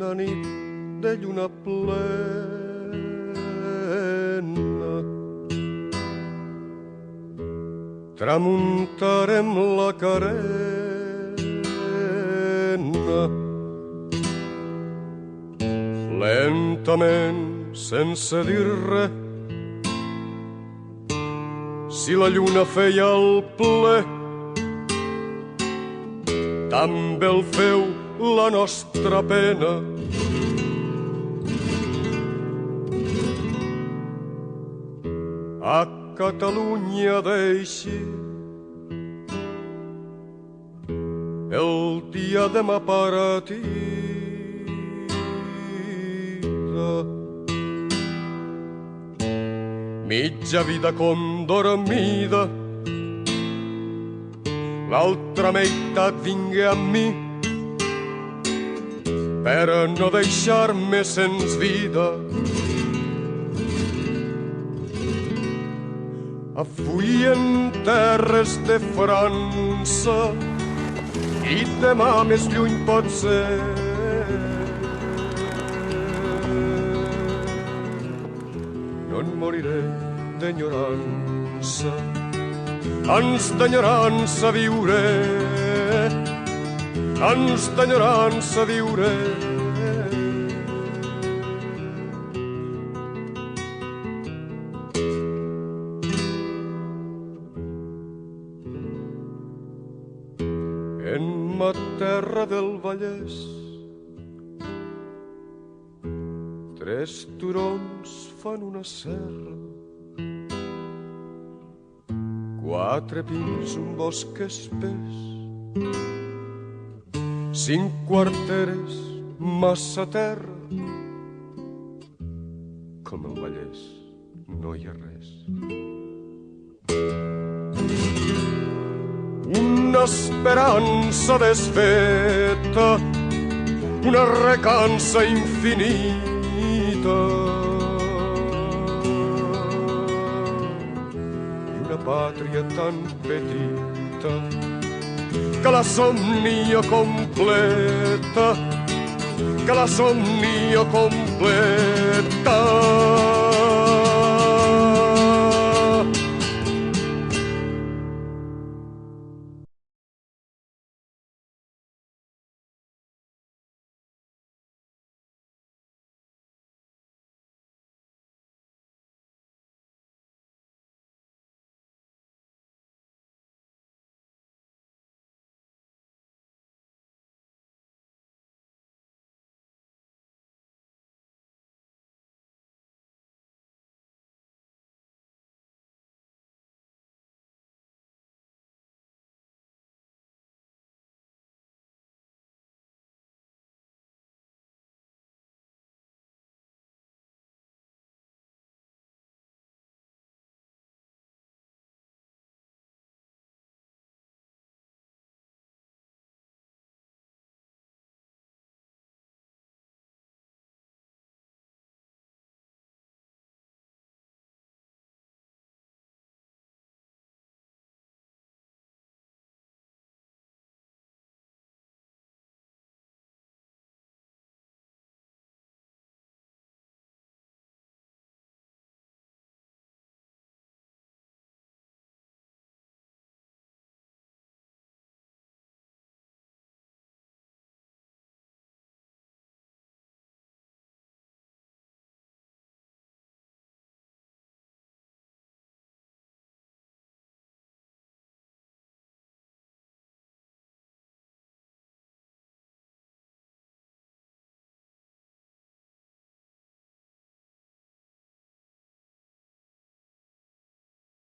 una nit de lluna plena. Tramuntarem la carena lentament, sense dir res. Si la lluna feia el ple, també el feu la nostra pena. A Catalunya deixi el dia demà partida. Mitja vida com dormida, l'altra meitat vinga amb mi per no deixar-me sens vida. Avui en terres de França i demà més lluny pot ser. No en moriré d'enyorança, ans d'enyorança viuré, ans d'enyorança viuré. En ma terra del Vallès, tres turons fan una serra, quatre pins, un bosc espès, 5 quarteres, massa terra. Com el Vallès no hi ha res. Una esperança desfeta, una recança infinita i una pàtria tan petita que la somnia completa, que la somnia completa.